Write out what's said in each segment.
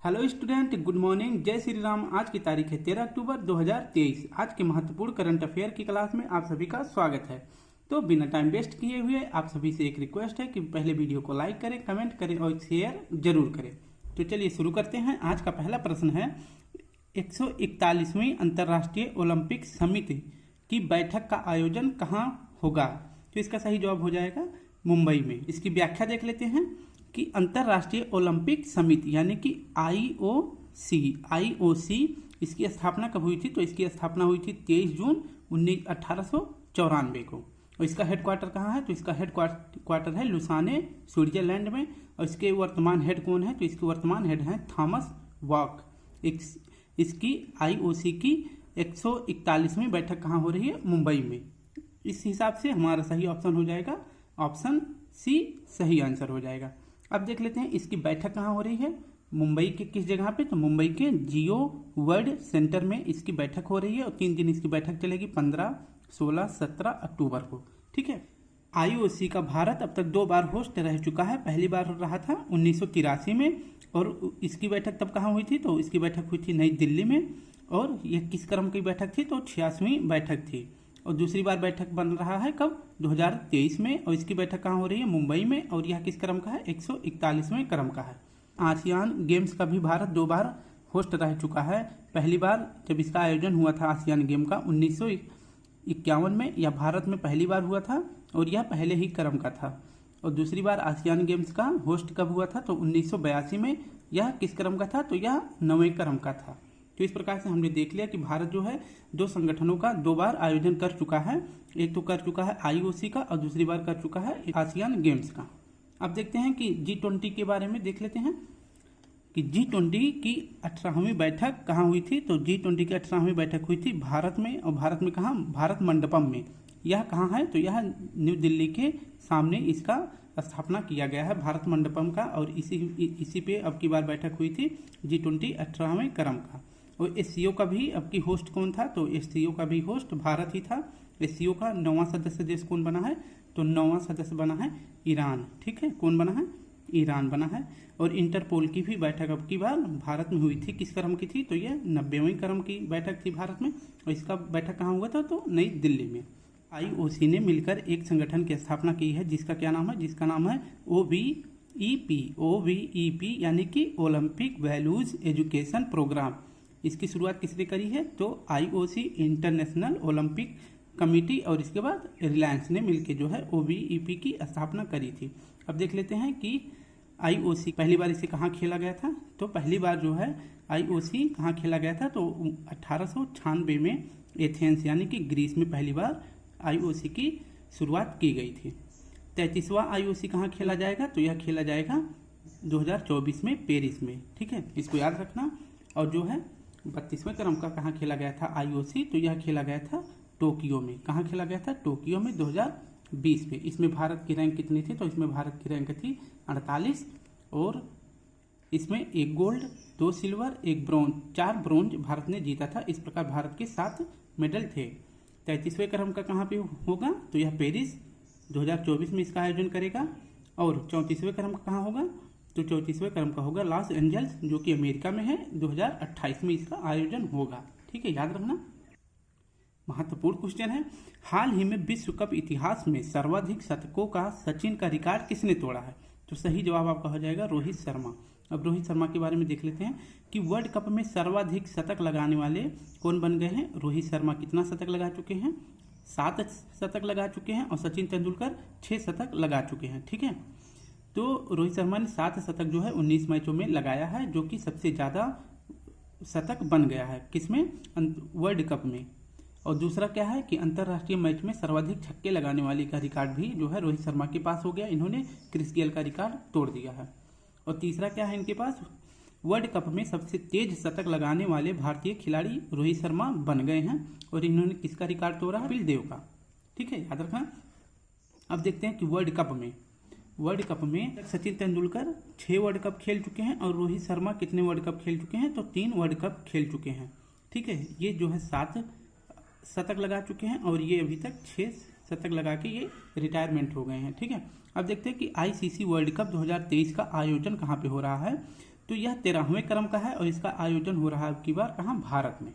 Hello student, good morning, जय श्री राम। आज की तारीख है 13 अक्टूबर 2023। आज के महत्वपूर्ण करंट अफेयर की क्लास में आप सभी का स्वागत है। तो बिना टाइम वेस्ट किए हुए आप सभी से एक रिक्वेस्ट है कि पहले वीडियो को लाइक करें, कमेंट करें और शेयर जरूर करें। तो चलिए शुरू करते हैं। आज का पहला प्रश्न है 141वीं अंतर्राष्ट्रीय ओलंपिक समिति की बैठक का आयोजन कहाँ होगा? तो इसका सही जवाब हो जाएगा मुंबई में। इसकी व्याख्या देख लेते हैं कि अंतर्राष्ट्रीय ओलंपिक समिति यानी कि आईओसी इसकी स्थापना कब हुई थी? तो इसकी स्थापना हुई थी 23 जून 1894 को। और इसका हेडक्वार्टर कहाँ है? तो इसका हेडक्वार्टर है लुसाने, स्विट्जरलैंड में। और इसके वर्तमान हेड कौन है? तो इसके वर्तमान हेड हैं थॉमस वॉक। इसकी आईओसी की 141वीं बैठक कहाँ हो रही है? मुंबई में। इस हिसाब से हमारा सही ऑप्शन हो जाएगा ऑप्शन सी सही आंसर हो जाएगा। अब देख लेते हैं इसकी बैठक कहाँ हो रही है। मुंबई के किस जगह पे? तो मुंबई के जियो वर्ल्ड सेंटर में इसकी बैठक हो रही है। और 3 दिन इसकी बैठक चलेगी, 15, 16, 17 अक्टूबर को। ठीक है। आईओसी का भारत अब तक 2 बार होस्ट रह चुका है। पहली बार रहा था 1983 में। और इसकी बैठक तब कहाँ हुई थी? तो इसकी बैठक हुई थी नई दिल्ली में। और यह किस क्रम की बैठक थी? तो 86वीं बैठक थी। और दूसरी बार बैठक बन रहा है कब? 2023 में। और इसकी बैठक कहाँ हो रही है? मुंबई में। और यह किस क्रम का है? 141वें क्रम का है। आसियान गेम्स का भी भारत 2 बार होस्ट रह चुका है। पहली बार जब इसका आयोजन हुआ था आसियान गेम का 1951 में, यह भारत में पहली बार हुआ था और यह पहले ही क्रम का था। और दूसरी बार आसियान गेम्स का होस्ट कब हुआ था? तो 1982 में। यह किस क्रम का था? तो यह 9वें क्रम का था। तो इस प्रकार से हमने देख लिया कि भारत जो है 2 संगठनों का 2 बार आयोजन कर चुका है। एक तो कर चुका है आईओसी का और दूसरी बार कर चुका है आसियान गेम्स का। अब देखते हैं कि G20 के बारे में देख लेते हैं कि G20 की 18वीं बैठक कहाँ हुई थी? तो G20 की 18वीं बैठक हुई थी भारत में। और भारत में कहाँ? भारत मंडपम में। यह कहाँ है? तो यह न्यू दिल्ली के सामने इसका स्थापना किया गया है, भारत मंडपम का। और इसी पे अब की बार बैठक हुई थी G20 18वें क्रम का। और एससीओ का भी अब की होस्ट कौन था? तो एससीओ का भी होस्ट भारत ही था। एससीओ का 9वां सदस्य देश कौन बना है? तो 9वां सदस्य बना है ईरान। ठीक है, कौन बना है? ईरान बना है। और इंटरपोल की भी बैठक अब की बार भारत में हुई थी। किस क्रम की थी? तो यह 90वें क्रम की बैठक थी भारत में। और इसका बैठक कहाँ हुआ था? तो नई दिल्ली में। आईओसी ने मिलकर एक संगठन की स्थापना की है जिसका क्या नाम है? जिसका नाम है ओवीईपी यानी कि ओलंपिक वैल्यूज एजुकेशन प्रोग्राम। इसकी शुरुआत किसने करी है? तो आईओसी इंटरनेशनल ओलंपिक कमेटी और इसके बाद रिलायंस ने मिलकर जो है ओवीईपी की स्थापना करी थी। अब देख लेते हैं कि आईओसी पहली बार इसे कहाँ खेला गया था। तो पहली बार जो है आईओसी कहाँ खेला गया था? तो 1896 में एथेंस यानी कि ग्रीस में पहली बार आईओसी की शुरुआत की गई थी। 33वां आईओसी कहाँ खेला जाएगा? तो यह खेला जाएगा 2024 में पेरिस में। ठीक है, इसको याद रखना। और जो है 32वें क्रम का कहाँ खेला गया था आईओसी? तो यह खेला गया था टोक्यो में। कहाँ खेला गया था? टोक्यो में 2020 में। इसमें भारत की रैंक कितनी थी? तो इसमें भारत की रैंक थी 48। और इसमें 1 gold, 2 silver, 1 bronze, 4 bronze Bharat ने जीता था। इस प्रकार भारत के 7 मेडल थे। 33वें क्रम का कहाँ पे होगा? तो यह पेरिस 2024 में इसका आयोजन करेगा। और 34वें क्रम का कहाँ होगा? तो 34वें क्रम का होगा लॉस एंजल्स जो कि अमेरिका में है। 2028 में इसका आयोजन होगा। ठीक है, याद रखना। महत्वपूर्ण क्वेश्चन है, हाल ही में विश्व कप इतिहास में सर्वाधिक शतकों का सचिन का रिकॉर्ड किसने तोड़ा है? तो सही जवाब आपका हो जाएगा रोहित शर्मा। अब रोहित शर्मा के बारे में देख लेते हैं कि वर्ल्ड कप में सर्वाधिक शतक लगाने वाले कौन बन गए हैं? रोहित शर्मा कितना शतक लगा चुके हैं? 7 शतक लगा चुके हैं। और सचिन तेंदुलकर 6 शतक लगा चुके हैं। ठीक है, तो रोहित शर्मा ने 7 शतक जो है 19 मैचों में लगाया है, जो कि सबसे ज़्यादा शतक बन गया है। किसमें? वर्ल्ड कप में। और दूसरा क्या है कि अंतर्राष्ट्रीय मैच में सर्वाधिक छक्के लगाने वाले का रिकॉर्ड भी जो है रोहित शर्मा के पास हो गया। इन्होंने क्रिस गेल का रिकॉर्ड तोड़ दिया है। और तीसरा क्या है इनके पास? वर्ल्ड कप में सबसे तेज शतक लगाने वाले भारतीय खिलाड़ी रोहित शर्मा बन गए हैं। और इन्होंने किसका रिकॉर्ड तोड़ा है? कपिल देव का। ठीक है, याद रखना। अब देखते हैं कि वर्ल्ड कप में सचिन तेंदुलकर 6 वर्ल्ड कप खेल चुके हैं। और रोहित शर्मा कितने वर्ल्ड कप खेल चुके हैं? तो 3 वर्ल्ड कप खेल चुके हैं। ठीक है, ये जो है 7 शतक लगा चुके हैं। और ये अभी तक 6 शतक लगा के ये रिटायरमेंट हो गए हैं। ठीक है, अब देखते हैं कि आईसीसी वर्ल्ड कप 2023 का आयोजन कहाँ पे हो रहा है। तो यह 13वें क्रम का है और इसका आयोजन हो रहा है अब की बार कहाँ, भारत में।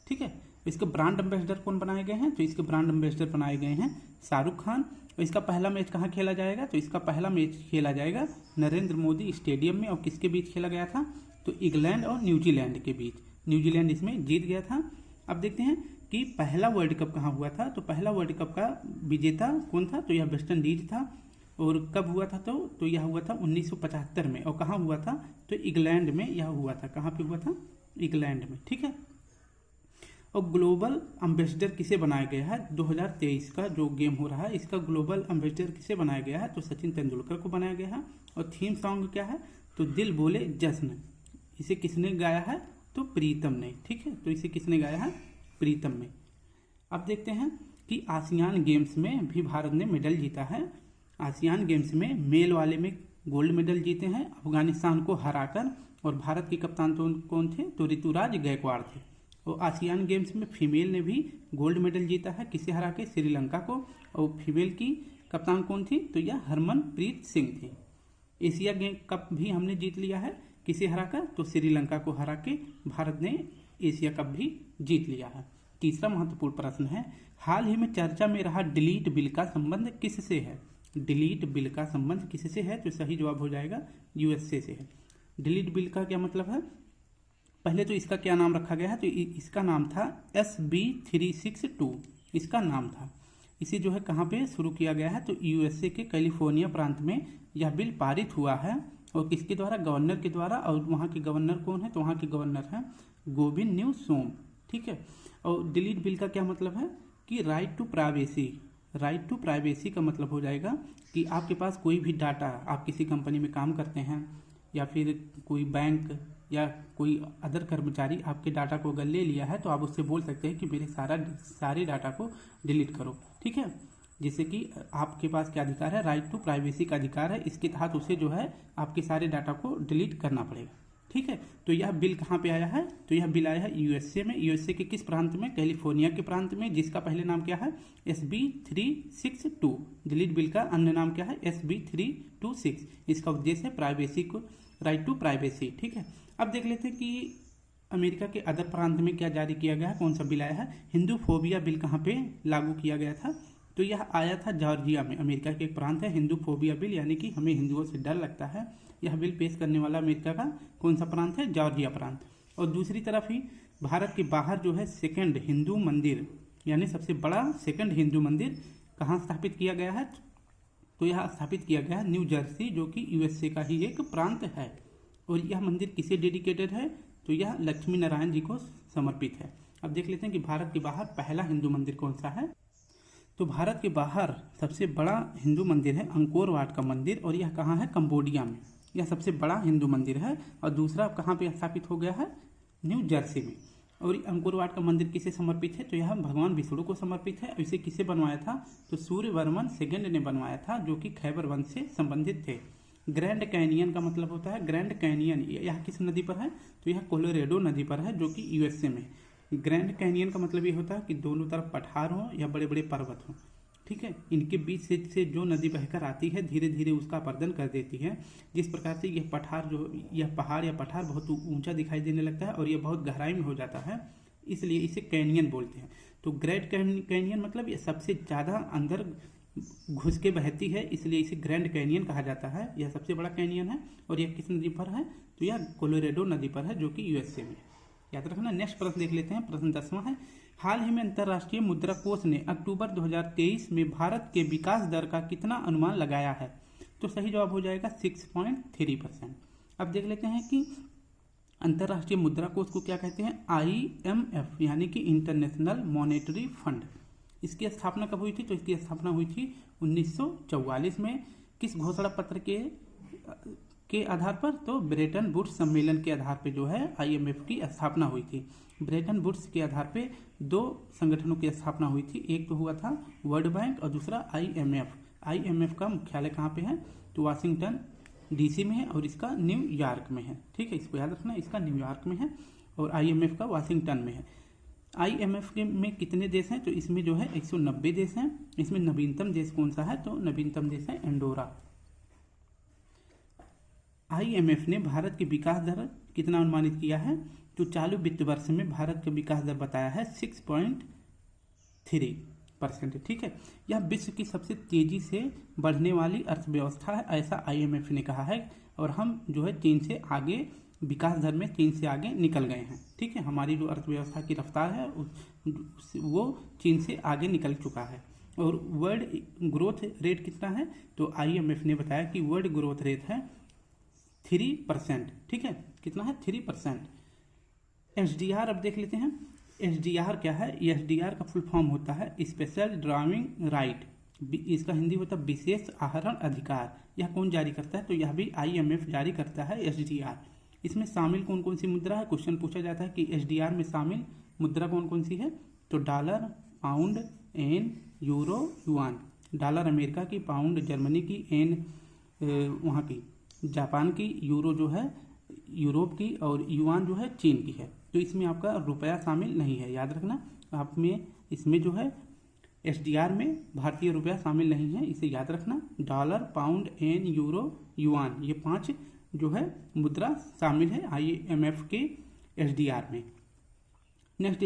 ठीक है, इसके ब्रांड एम्बेसडर कौन बनाए गए हैं, तो इसके ब्रांड एम्बेसडर बनाए गए हैं शाहरुख खान। और इसका पहला मैच कहाँ खेला जाएगा, तो इसका पहला मैच खेला जाएगा नरेंद्र मोदी स्टेडियम में। और किसके बीच खेला गया था, तो इंग्लैंड और न्यूजीलैंड के बीच। न्यूजीलैंड इसमें जीत गया था। अब देखते हैं कि पहला वर्ल्ड कप कहाँ हुआ था, तो पहला वर्ल्ड कप का विजेता कौन था, तो यह वेस्ट इंडीज था। और कब हुआ था, तो यह हुआ था 1975 में। और कहाँ हुआ था, तो इंग्लैंड में यह हुआ था। कहाँ पे हुआ था, इंग्लैंड में। ठीक है, और ग्लोबल एम्बेसडर किसे बनाया गया है, 2023 का जो गेम हो रहा है इसका ग्लोबल एम्बेसडर किसे बनाया गया है, तो सचिन तेंदुलकर को बनाया गया है। और थीम सॉन्ग क्या है, तो दिल बोले जश्न। इसे किसने गाया है, तो प्रीतम ने। ठीक है, तो इसे किसने गाया है, प्रीतम ने। अब देखते हैं कि आसियान गेम्स में भी भारत ने मेडल जीता है। आसियान गेम्स में मेल वाले में गोल्ड मेडल जीते हैं अफगानिस्तान को हराकर। और भारत के कप्तान तो कौन थे, तो ऋतुराज गायकवाड़ थे। और आसियान गेम्स में फीमेल ने भी गोल्ड मेडल जीता है, किसे हरा के, श्रीलंका को। और फीमेल की कप्तान कौन थी, तो यह हरमनप्रीत सिंह थी। एशिया गेम कप भी हमने जीत लिया है, किसे हराकर, तो श्रीलंका को हरा के भारत ने एशिया कप भी जीत लिया है। तीसरा महत्वपूर्ण प्रश्न है, हाल ही में चर्चा में रहा डिलीट बिल का संबंध किससे है। डिलीट बिल का संबंध किससे है, तो सही जवाब हो जाएगा यूएसए से है। डिलीट बिल का क्या मतलब है, पहले तो इसका क्या नाम रखा गया है, तो इसका नाम था SB 362 इसका नाम था। इसे जो है कहाँ पे शुरू किया गया है, तो यूएसए के कैलिफोर्निया प्रांत में यह बिल पारित हुआ है। और किसके द्वारा, गवर्नर के द्वारा। और वहाँ के गवर्नर कौन है, तो वहाँ के गवर्नर हैं गोविंद न्यू सोम। ठीक है, और डिलीट बिल का क्या मतलब है कि right to privacy. Right to privacy का मतलब हो जाएगा कि आपके पास कोई भी डाटा, आप किसी कंपनी में काम करते हैं या फिर कोई बैंक या कोई अदर कर्मचारी आपके डाटा को अगर ले लिया है, तो आप उससे बोल सकते हैं कि मेरे सारे डाटा को डिलीट करो। ठीक है, जिससे कि आपके पास क्या अधिकार है, राइट टू प्राइवेसी का अधिकार है। इसके तहत उसे जो है आपके सारे डाटा को डिलीट करना पड़ेगा। ठीक है, तो यह बिल कहाँ पे आया है, तो यह बिल आया है यूएसए में। यूएसए के किस प्रांत में, कैलिफोर्निया के प्रांत में, जिसका पहले नाम क्या है, SB 362। डिलीट बिल का अन्य नाम क्या है, SB 326। इसका उद्देश्य है प्राइवेसी को, राइट टू प्राइवेसी। ठीक है, अब देख लेते हैं कि अमेरिका के अदर प्रांत में क्या जारी किया गया है, कौन सा बिल आया है। हिंदू फोबिया बिल कहाँ पे लागू किया गया था, तो यह आया था जॉर्जिया में। अमेरिका के एक प्रांत है हिंदू फोबिया बिल, यानी कि हमें हिंदुओं से डर लगता है। यह बिल पेश करने वाला अमेरिका का कौन सा प्रांत है, जॉर्जिया प्रांत। और दूसरी तरफ ही भारत के बाहर जो है सेकंड हिंदू मंदिर, यानी सबसे बड़ा सेकंड हिंदू मंदिर कहाँ स्थापित किया गया है, तो यह स्थापित किया गया है न्यू जर्सी, जो कि यूएसए का ही एक प्रांत है। और यह मंदिर किसे डेडिकेटेड है, तो यह लक्ष्मी नारायण जी को समर्पित है। अब देख लेते हैं कि भारत के बाहर पहला हिंदू मंदिर कौन सा है। तो भारत के बाहर सबसे बड़ा हिंदू मंदिर है अंकोर वाट का मंदिर, और यह कहाँ है, कंबोडिया में। यह सबसे बड़ा हिंदू मंदिर है। और दूसरा कहाँ पे स्थापित हो गया है, न्यू जर्सी में। और अंकोर वाट का मंदिर किसे समर्पित है, तो यह भगवान विष्णु को समर्पित है। इसे किसे बनवाया था, तो सूर्यवर्मन सेकंड ने बनवाया था, जो कि खैबर वंश से संबंधित थे। ग्रैंड कैनियन का मतलब होता है, ग्रैंड कैनियन यह किस नदी पर है, तो यह कोलोरेडो नदी पर है, जो कि यूएसए में। ग्रैंड कैनियन का मतलब ये होता है कि दोनों तरफ पठार हो या बड़े बड़े पर्वत हो। ठीक है, इनके बीच से जो नदी बहकर आती है धीरे धीरे उसका अपर्दन कर देती है। जिस प्रकार से यह पठार यह पहाड़ या पठार बहुत ऊंचा दिखाई देने लगता है और यह बहुत गहराई में हो जाता है, इसलिए इसे कैनियन बोलते हैं। तो ग्रैंड कैनियन मतलब ये सबसे ज़्यादा अंदर घुस के बहती है, इसलिए इसे ग्रैंड कैनियन कहा जाता है। यह सबसे बड़ा कैनियन है। और यह किस नदी पर है, तो यह कोलोरेडो नदी पर है, जो कि यूएसए में। याद रखना। नेक्स्ट प्रश्न देख लेते हैं। प्रश्न 10वां है, हाल ही में अंतर्राष्ट्रीय मुद्रा कोष ने अक्टूबर 2023 में भारत के विकास दर का कितना अनुमान लगाया है, तो सही जवाब हो जाएगा 6.3%। अब देख लेते हैं कि अंतर्राष्ट्रीय मुद्रा कोष को क्या कहते हैं, IMF यानी कि इंटरनेशनल मॉनेटरी फंड। इसकी स्थापना कब हुई थी, तो इसकी स्थापना हुई थी 1944 में। किस घोषणा पत्र के आधार पर, तो ब्रेटन वुड्स सम्मेलन के आधार पर जो है IMF की स्थापना हुई थी। ब्रेटन वुड्स के आधार पे 2 संगठनों की स्थापना हुई थी। एक तो हुआ था वर्ल्ड बैंक और दूसरा IMF। IMF का मुख्यालय कहाँ पे है, तो वाशिंगटन DC में है और इसका न्यूयॉर्क में है। ठीक है, इसको याद रखना, इसका न्यूयॉर्क में है और IMF का वाशिंगटन में है। IMF में कितने देश हैं, तो इसमें जो है 190 देश हैं। इसमें नवीनतम देश कौन सा है, तो नवीनतम देश है एंडोरा। IMF ने भारत की विकास दर कितना अनुमानित किया है? तो चालू वित्त वर्ष में भारत का विकास दर बताया है 6.3%। ठीक है, यह विश्व की सबसे तेजी से बढ़ने वाली अर्थव्यवस्था है, ऐसा IMF ने कहा है। और हम जो है चीन से आगे, विकास दर में चीन से आगे निकल गए हैं। ठीक है, हमारी जो अर्थव्यवस्था की रफ्तार है वो चीन से आगे निकल चुका है। और वर्ल्ड ग्रोथ रेट कितना है? तो IMF ने बताया कि वर्ल्ड ग्रोथ रेट है 3%। ठीक है, कितना है? 3%। SDR अब देख लेते हैं। SDR क्या है? SDR का फुल फॉर्म होता है स्पेशल ड्राइविंग राइट। इसका हिंदी होता है विशेष आहरण अधिकार। यह कौन जारी करता है? तो यह भी IMF जारी करता है SDR। इसमें शामिल कौन कौन सी मुद्रा है? क्वेश्चन पूछा जाता है कि SDR में शामिल मुद्रा कौन कौन सी है? तो dollar, pound, yen, euro, yuan. Dollar America की, पाउंड जर्मनी की, एन वहाँ की जापान की, यूरो जो है यूरोप की, और युआन जो है चीन की है। तो इसमें आपका रुपया शामिल नहीं है, याद रखना। आप में इसमें जो है SDR में भारतीय रुपया शामिल नहीं है, इसे याद रखना। Dollar, pound, yen, euro, yuan, ये 5 जो है मुद्रा शामिल है IMF के SDR में। नेक्स्ट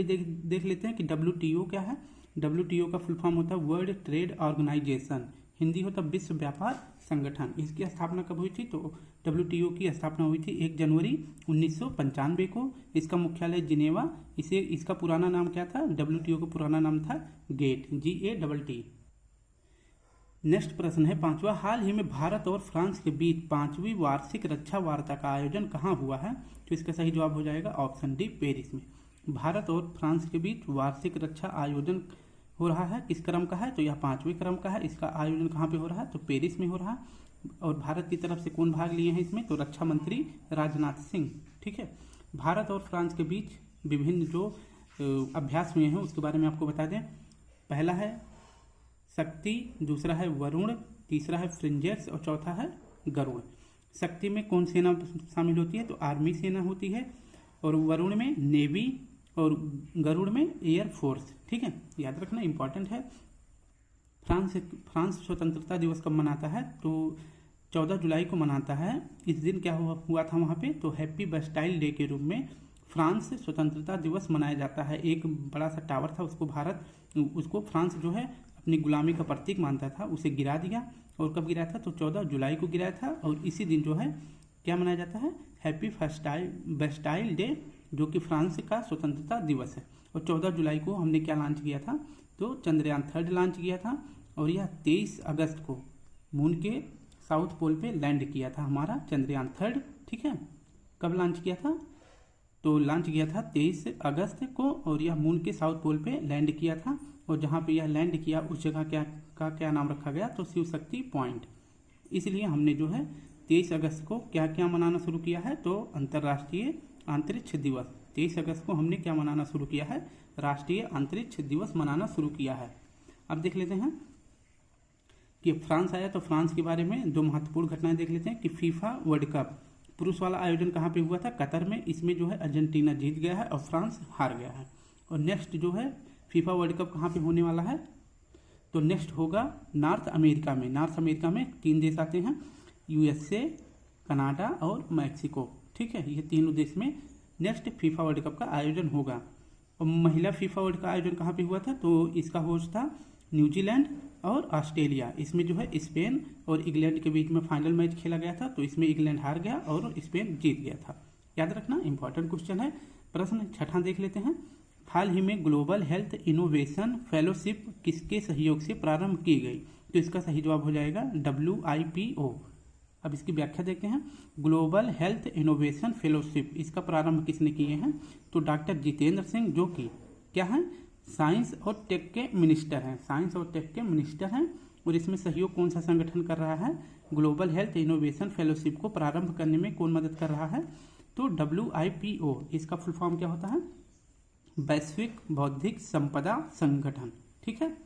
देख लेते हैं कि WTO क्या है। WTO का फुल फॉर्म होता है वर्ल्ड ट्रेड ऑर्गेनाइजेशन, हिंदी होता है विश्व व्यापार संगठन। इसकी स्थापना कब हुई थी? तो WTO की स्थापना हुई थी 1 जनवरी 1995 को। इसका मुख्यालय जिनेवा। इसका पुराना नाम क्या था? WTO का पुराना नाम था गेट, GATT। नेक्स्ट प्रश्न है 5वां। हाल ही में भारत और फ्रांस के बीच 5वीं वार्षिक रक्षा वार्ता का आयोजन कहाँ हुआ है? तो इसका सही जवाब हो जाएगा ऑप्शन डी, पेरिस में। भारत और फ्रांस के बीच वार्षिक रक्षा आयोजन हो रहा है, किस क्रम का है? तो यह 5वें क्रम का है। इसका आयोजन कहाँ पे हो रहा है? तो पेरिस में हो रहा है। और भारत की तरफ से कौन भाग लिए हैं इसमें? तो रक्षा मंत्री राजनाथ सिंह। ठीक है, भारत और फ्रांस के बीच विभिन्न जो अभ्यास हुए हैं उसके बारे में आपको बता दें। पहला है शक्ति, दूसरा है वरुण, तीसरा है फ्रिंजेट्स और चौथा है गरुड़। शक्ति में कौन सेना शामिल होती है? तो आर्मी सेना होती है। और वरुण में नेवी, और गरुड़ में एयर फोर्स। ठीक है, याद रखना, इंपॉर्टेंट है। फ्रांस स्वतंत्रता दिवस कब मनाता है? तो 14 जुलाई को मनाता है। इस दिन क्या हुआ था वहाँ पे? तो हैप्पी बस्टाइल डे के रूप में फ्रांस स्वतंत्रता दिवस मनाया जाता है। एक बड़ा सा टावर था, उसको फ्रांस जो है अपनी गुलामी का प्रतीक मानता था, उसे गिरा दिया। और कब गिराया था? तो 14 जुलाई को गिराया था। और इसी दिन जो है क्या मनाया जाता है? हैप्पी बस्टाइल डे, जो कि फ्रांस का स्वतंत्रता दिवस है। और 14 जुलाई को हमने क्या लॉन्च किया था? तो चंद्रयान 3 लॉन्च किया था। और यह 23 अगस्त को मून के साउथ पोल पे लैंड किया था हमारा चंद्रयान 3। ठीक है, कब लॉन्च किया था? तो लॉन्च किया था 23 अगस्त को, और यह मून के साउथ पोल पे लैंड किया था। और जहाँ पे यह लैंड किया उस जगह क्या नाम रखा गया? तो शिव शक्ति पॉइंट। इसलिए हमने जो है 23 अगस्त को क्या मनाना शुरू किया है? तो अंतर्राष्ट्रीय अंतरिक्ष दिवस। 23 अगस्त को हमने क्या मनाना शुरू किया है? राष्ट्रीय अंतरिक्ष दिवस मनाना शुरू किया है। अब देख लेते हैं कि फ्रांस आया, तो फ्रांस के बारे में 2 महत्वपूर्ण घटनाएं देख लेते हैं कि फीफा वर्ल्ड कप पुरुष वाला आयोजन कहाँ पे हुआ था? कतर में। इसमें जो है अर्जेंटीना जीत गया है और फ्रांस हार गया है। और नेक्स्ट जो है फीफा वर्ल्ड कप कहाँ पे होने वाला है? तो नेक्स्ट होगा नॉर्थ अमेरिका में। नॉर्थ अमेरिका में 3 देश आते हैं, USA, कनाडा और मैक्सिको। ठीक है, ये तीनों देश में नेक्स्ट फीफा वर्ल्ड कप का आयोजन होगा। और महिला फीफा वर्ल्ड का आयोजन कहाँ पे हुआ था? तो इसका होस्ट था न्यूजीलैंड और ऑस्ट्रेलिया। इसमें जो है स्पेन और इंग्लैंड के बीच में फाइनल मैच खेला गया था। तो इसमें इंग्लैंड हार गया और स्पेन जीत गया था। याद रखना, इंपॉर्टेंट क्वेश्चन है। प्रश्न 6 देख लेते हैं। हाल ही में ग्लोबल हेल्थ इनोवेशन फेलोशिप किसके सहयोग से प्रारंभ की गई? तो इसका सही जवाब हो जाएगा WIPO। अब इसकी व्याख्या देखते हैं। ग्लोबल हेल्थ इनोवेशन फेलोशिप, इसका प्रारंभ किसने किए हैं? तो डॉक्टर जितेंद्र सिंह, जो कि क्या है? साइंस और टेक के मिनिस्टर हैं। साइंस और टेक के मिनिस्टर हैं। और इसमें सहयोग कौन सा संगठन कर रहा है? ग्लोबल हेल्थ इनोवेशन फेलोशिप को प्रारंभ करने में कौन मदद कर रहा है? तो WIPO। इसका फुल फॉर्म क्या होता है? वैश्विक बौद्धिक संपदा संगठन। ठीक है,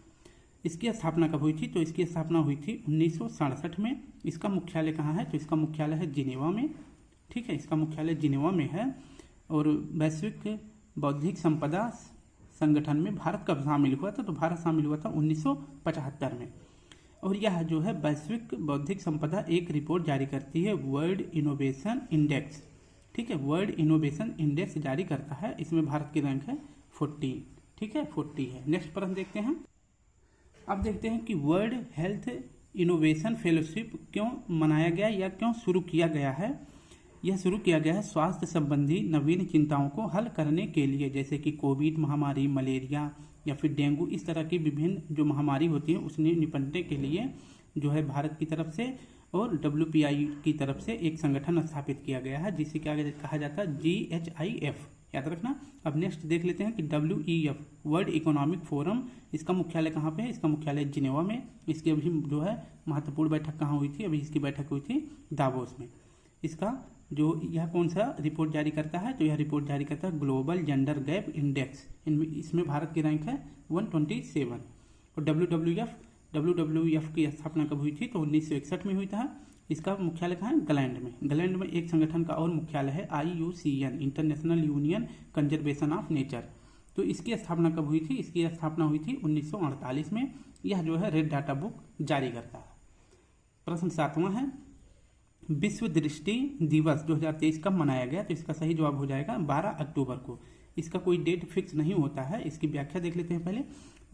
इसकी स्थापना कब हुई थी? तो इसकी स्थापना हुई थी 1967 में। इसका मुख्यालय कहाँ है? तो इसका मुख्यालय है जिनेवा में। ठीक है, इसका मुख्यालय जिनेवा में है। और वैश्विक बौद्धिक संपदा संगठन में भारत कब शामिल हुआ था? तो भारत शामिल हुआ था 1975 में। और यह जो है वैश्विक बौद्धिक संपदा एक रिपोर्ट जारी करती है, वर्ल्ड इनोवेशन इंडेक्स। ठीक है, वर्ल्ड इनोवेशन इंडेक्स जारी करता है। इसमें भारत की रैंक है 40। ठीक है, 40 है। नेक्स्ट प्रश्न देखते हैं। अब देखते हैं कि वर्ल्ड हेल्थ इनोवेशन फेलोशिप क्यों मनाया गया या क्यों शुरू किया गया है। यह शुरू किया गया है स्वास्थ्य संबंधी नवीन चिंताओं को हल करने के लिए, जैसे कि कोविड महामारी, मलेरिया या फिर डेंगू, इस तरह की विभिन्न जो महामारी होती है उसने निपटने के लिए जो है भारत की तरफ से और WPI की तरफ से एक संगठन स्थापित किया गया है, जिसे क्या कहा जाता है, GHIF, याद रखना। अब नेक्स्ट देख लेते हैं कि WEF, वर्ल्ड इकोनॉमिक फोरम, इसका मुख्यालय कहाँ पे है? इसका मुख्यालय जिनेवा में। इसकी अभी जो है महत्वपूर्ण बैठक कहाँ हुई थी? अभी इसकी बैठक हुई थी दावोस में। इसका जो यह कौन सा रिपोर्ट जारी करता है? तो यह रिपोर्ट जारी करता है ग्लोबल जेंडर गैप इंडेक्स। इसमें भारत की रैंक है 127। और WWF की स्थापना कब हुई थी? तो 1961 में हुई था। इसका मुख्यालय कहाँ है? इंग्लैंड में। इंग्लैंड में एक संगठन का और मुख्यालय है IUCN, international union conservation of nature. तो इसकी स्थापना कब हुई थी? इसकी स्थापना हुई थी 1948 में। यह जो है रेड डाटा बुक जारी करता है। प्रश्न 7वां है, विश्व दृष्टि दिवस 2023 कब मनाया गया? तो इसका सही जवाब हो जाएगा 12 अक्टूबर को। इसका कोई डेट फिक्स नहीं होता है। इसकी व्याख्या देख लेते हैं पहले।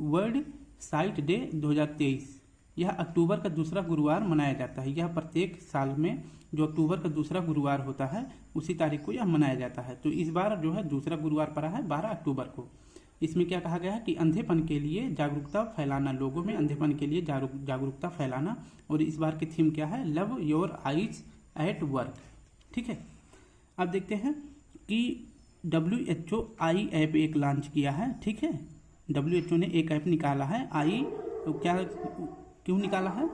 वर्ल्ड साइट डे 2023, यह अक्टूबर का दूसरा गुरुवार मनाया जाता है। यह प्रत्येक साल में जो अक्टूबर का दूसरा गुरुवार होता है उसी तारीख को यह मनाया जाता है। तो इस बार जो है दूसरा गुरुवार पड़ा है 12 अक्टूबर को। इसमें क्या कहा गया है कि अंधेपन के लिए जागरूकता फैलाना, लोगों में अंधेपन के लिए जागरूकता फैलाना। और इस बार की थीम क्या है? Love your eyes at work. ठीक है, अब देखते हैं कि WHO आई ऐप एक लॉन्च किया है। ठीक है, WHO ने एक ऐप निकाला है आई, तो क्या क्यों निकाला है?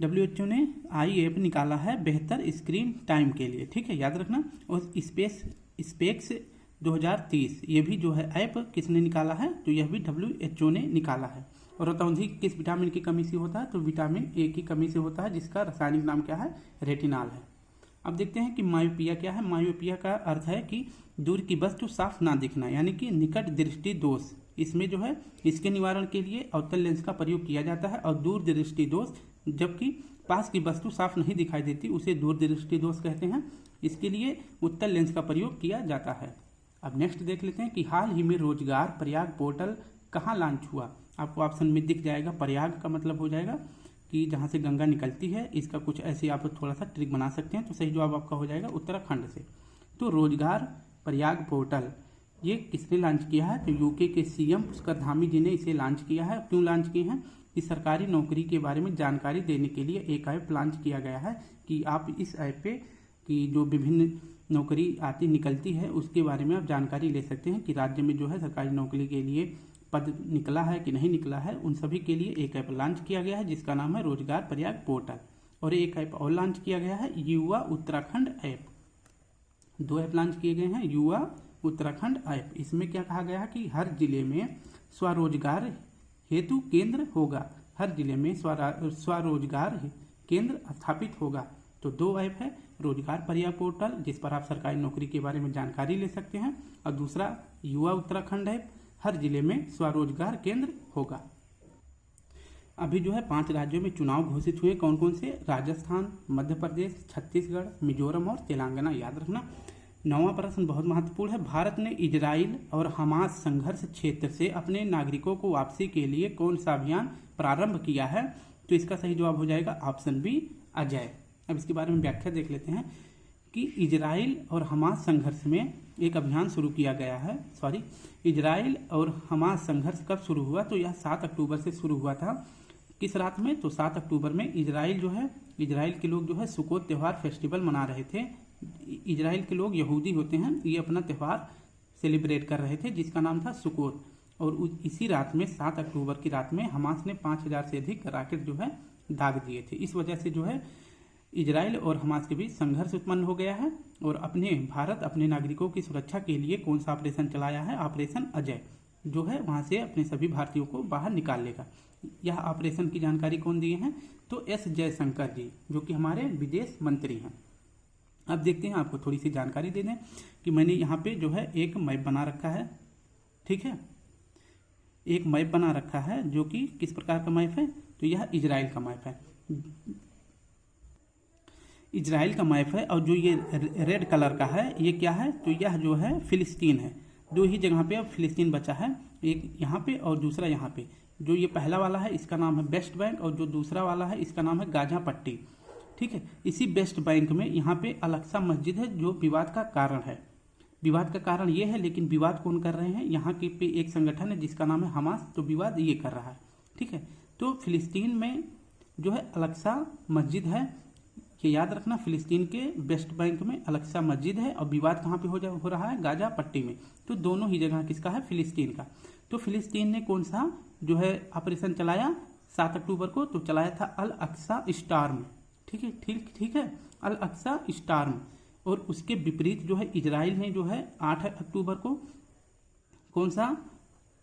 WHO ने आई ऐप निकाला है बेहतर स्क्रीन टाइम के लिए। ठीक है, याद रखना। और स्पेक्स 2030, ये भी जो है ऐप किसने निकाला है? तो यह भी WHO ने निकाला है। और रतौंधी किस विटामिन की कमी से होता है? तो विटामिन A की कमी से होता है, जिसका रासायनिक नाम क्या है? रेटिनॉल है। अब देखते हैं कि मायोपिया क्या है। मायोपिया का अर्थ है कि दूर की वस्तु साफ ना दिखना, यानी कि निकट दृष्टि दोष। इसमें जो है इसके निवारण के लिए अवतल लेंस का प्रयोग किया जाता है। और दूर दृष्टि दोष, जबकि पास की वस्तु साफ नहीं दिखाई देती, उसे दूर दृष्टि दोष कहते हैं। इसके लिए उत्तल लेंस का प्रयोग किया जाता है। अब नेक्स्ट देख लेते हैं कि हाल ही में रोजगार प्रयाग पोर्टल कहाँ लॉन्च हुआ? आपको ऑप्शन में दिख जाएगा। प्रयाग का मतलब हो जाएगा कि जहाँ से गंगा निकलती है। इसका कुछ ऐसे आप थोड़ा सा ट्रिक बना सकते हैं। तो सही जवाब आपका हो जाएगा उत्तराखंड से। तो रोजगार प्रयाग पोर्टल ये किसने लॉन्च किया है? तो यूके के CM पुष्कर धामी जी ने इसे लॉन्च किया है। क्यों लॉन्च किए हैं? कि सरकारी नौकरी के बारे में जानकारी देने के लिए एक ऐप लॉन्च किया गया है कि आप इस ऐप पे कि जो विभिन्न नौकरी आती निकलती है उसके बारे में आप जानकारी ले सकते हैं कि राज्य में जो है सरकारी नौकरी के लिए पद निकला है कि नहीं निकला है। उन सभी के लिए एक ऐप लॉन्च किया गया है जिसका नाम है रोजगार प्रयाग पोर्टल। और एक ऐप और लॉन्च किया गया है युवा उत्तराखंड ऐप। 2 ऐप लॉन्च किए गए हैं युवा उत्तराखंड ऐप। इसमें क्या कहा गया है कि हर जिले में स्वरोजगार हेतु केंद्र होगा। हर जिले में स्वरोजगार केंद्र स्थापित होगा। तो 2 ऐप है, रोजगार प्रयाग पोर्टल जिस पर आप सरकारी नौकरी के बारे में जानकारी ले सकते हैं, और दूसरा युवा उत्तराखंड ऐप, हर जिले में स्वरोजगार केंद्र होगा। अभी जो है 5 राज्यों में चुनाव घोषित हुए। कौन कौन से? राजस्थान, मध्य प्रदेश, छत्तीसगढ़, मिजोरम और तेलंगाना। याद रखना। 9वां प्रश्न बहुत महत्वपूर्ण है। भारत ने इजराइल और हमास संघर्ष क्षेत्र से अपने नागरिकों को वापसी के लिए कौन सा अभियान प्रारंभ किया है? तो इसका सही जवाब हो जाएगा ऑप्शन बी, अजय। अब इसके बारे में व्याख्या देख लेते हैं कि इजराइल और हमास संघर्ष में एक अभियान शुरू किया गया है। इजराइल और हमास संघर्ष कब शुरू हुआ? तो यह 7 अक्टूबर से शुरू हुआ था। किस रात में? तो 7 अक्टूबर में इजराइल के लोग जो है सुकोत त्यौहार फेस्टिवल मना रहे थे। इजराइल के लोग यहूदी होते हैं, ये अपना त्यौहार सेलिब्रेट कर रहे थे जिसका नाम था सुकोत। और इसी रात में 7 अक्टूबर की रात में हमास ने 5000 से अधिक रॉकेट जो है दाग दिए थे। इस वजह से जो है इजराइल और हमास के बीच संघर्ष उत्पन्न हो गया है। और भारत अपने नागरिकों की सुरक्षा के लिए कौन सा ऑपरेशन चलाया है? ऑपरेशन अजय, जो है वहां से अपने सभी भारतीयों को बाहर निकाल लेगा। यह ऑपरेशन की जानकारी कौन दिए हैं? तो S जयशंकर जी, जो कि हमारे विदेश मंत्री हैं। अब देखते हैं, आपको थोड़ी सी जानकारी दे दें कि मैंने यहाँ पे जो है एक मैप बना रखा है। ठीक है, एक मैप बना रखा है जो कि किस प्रकार का मैप है? तो तो यह इजराइल का मैप है, इजराइल का मैप है। और जो ये रेड कलर का है ये क्या है, तो यह जो है फिलिस्तीन है। दो ही जगह पे अब फिलिस्तीन बचा है, एक यहाँ पे और दूसरा यहाँ पे। जो ये पहला वाला है इसका नाम है वेस्ट बैंक और जो दूसरा वाला है इसका नाम है गाजा पट्टी। ठीक है, इसी वेस्ट बैंक में यहाँ पे अल-अक्सा मस्जिद है जो विवाद का कारण है। विवाद का कारण ये है, लेकिन विवाद कौन कर रहे हैं, यहाँ के पे एक संगठन है जिसका नाम है हमास, तो विवाद ये कर रहा है। ठीक है, तो फिलिस्तीन में जो है अल-अक्सा मस्जिद है, ये याद रखना, फिलिस्तीन के वेस्ट बैंक में अल-अक्सा मस्जिद है और विवाद कहाँ पे हो रहा है, गाजा पट्टी में। तो दोनों ही जगह किसका है, फिलिस्तीन का। तो फिलिस्तीन ने कौन सा जो है ऑपरेशन चलाया 7 अक्टूबर को, तो चलाया था अल-अक्सा स्टॉर्म। ठीक है, ठीक है, अल-अक्सा स्टॉर्म। और उसके विपरीत जो है इजराइल ने जो है 8 अक्टूबर को कौन सा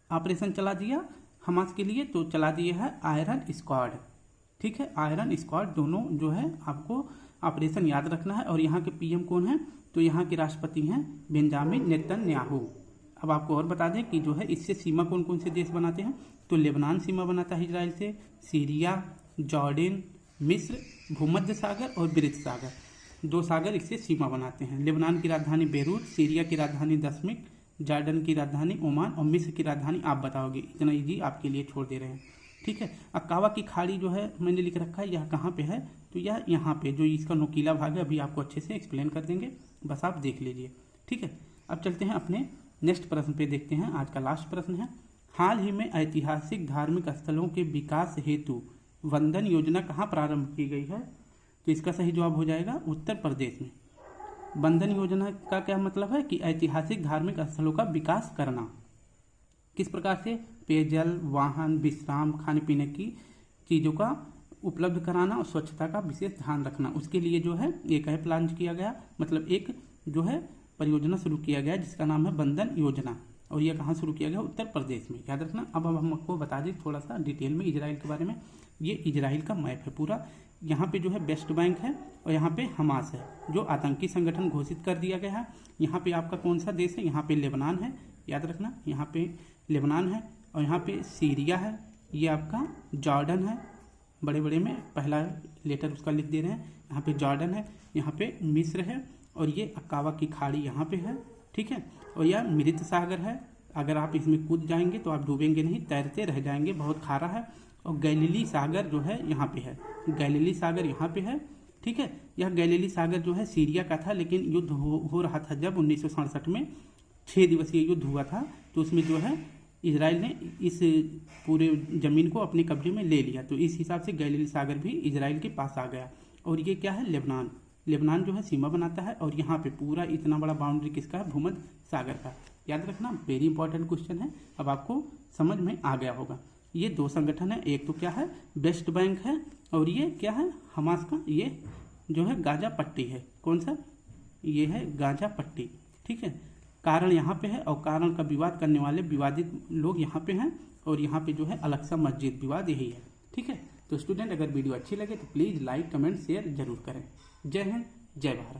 ऑपरेशन चला दिया हमास के लिए, तो चला दिया है आयरन स्क्वाड। ठीक है, आयरन स्क्वाड, दोनों जो है आपको ऑपरेशन याद रखना है। और यहाँ के पीएम कौन है, तो यहाँ के राष्ट्रपति हैं बेंजामिन नेतन्याहू। अब आपको और बता दें कि जो है इससे सीमा कौन कौन से देश बनाते हैं, तो लेबनान सीमा बनाता है इजराइल से, सीरिया, जॉर्डन, मिस्र, भूमध्य सागर और ब्रिज सागर, 2 सागर इससे सीमा बनाते हैं। लेबनान की राजधानी बेरूत, सीरिया की राजधानी दमिश्क, जॉर्डन की राजधानी ओमान और मिस्र की राजधानी आप बताओगे। इतना इजी आपके लिए छोड़ दे रहे हैं। ठीक है, अक्कावा की खाड़ी जो है मैंने लिख रखा है, यह कहाँ पे है, तो यह यहाँ पे, जो इसका नुकीला भाग है अभी आपको अच्छे से एक्सप्लेन कर देंगे, बस आप देख लीजिए। ठीक है, अब चलते हैं अपने नेक्स्ट प्रश्न पे, देखते हैं। आज का लास्ट प्रश्न है, हाल ही में ऐतिहासिक धार्मिक स्थलों के विकास हेतु वंदन योजना कहाँ प्रारंभ की गई है, तो इसका सही जवाब हो जाएगा उत्तर प्रदेश में। वंदन योजना का क्या मतलब है कि ऐतिहासिक धार्मिक स्थलों का विकास करना। किस प्रकार से, पेयजल, वाहन, विश्राम, खाने पीने की चीज़ों का उपलब्ध कराना और स्वच्छता का विशेष ध्यान रखना, उसके लिए जो है एक है प्लान किया गया, मतलब एक जो है परियोजना शुरू किया गया जिसका नाम है वंदन योजना। और यह कहाँ शुरू किया गया, उत्तर प्रदेश में, याद रखना। अब हम आपको बता दें थोड़ा सा डिटेल में इजराइल के बारे में। ये इजराइल का मैप है पूरा, यहाँ पे जो है वेस्ट बैंक है और यहाँ पे हमास है जो आतंकी संगठन घोषित कर दिया गया है। यहाँ पे आपका कौन सा देश है, यहाँ पे लेबनान है, याद रखना, यहाँ पे लेबनान है और यहाँ पे सीरिया है, ये आपका जॉर्डन है, बड़े बड़े में पहला लेटर उसका लिख दे रहे हैं, यहाँ पे जॉर्डन है, यहाँ पे मिस्र है और ये अक्कावा की खाड़ी यहाँ पे है। ठीक है, और यह मृत सागर है, अगर आप इसमें कूद जाएंगे तो आप डूबेंगे नहीं, तैरते रह जाएंगे, बहुत खारा है। और गैलीली सागर जो है यहाँ पे है, गैलीली सागर यहाँ पे है। ठीक है, यह गैलीली सागर जो है सीरिया का था, लेकिन युद्ध हो रहा था जब 1967 में 6 दिवसीय युद्ध हुआ था, तो उसमें जो है इजराइल ने इस पूरे ज़मीन को अपने कब्जे में ले लिया, तो इस हिसाब से गैलीली सागर भी इजराइल के पास आ गया। और ये क्या है, लेबनान, लेबनान जो है सीमा बनाता है और यहाँ पे पूरा इतना बड़ा बाउंड्री किसका है, भूमध्य सागर का। याद रखना, वेरी इंपॉर्टेंट क्वेश्चन है, अब आपको समझ में आ गया होगा। ये 2 संगठन है, एक तो क्या है वेस्ट बैंक है और ये क्या है हमास का, ये जो है गाजा पट्टी है। कौन सा, ये है गाजा पट्टी। ठीक है, कारण यहाँ पे है और कारण का विवाद करने वाले विवादित लोग यहाँ पे हैं और यहाँ पे जो है अल-अक्सा मस्जिद, विवाद यही है। ठीक है, तो स्टूडेंट अगर वीडियो अच्छी लगे तो प्लीज़ लाइक, कमेंट, शेयर जरूर करें। जय हिंद, जय भारत।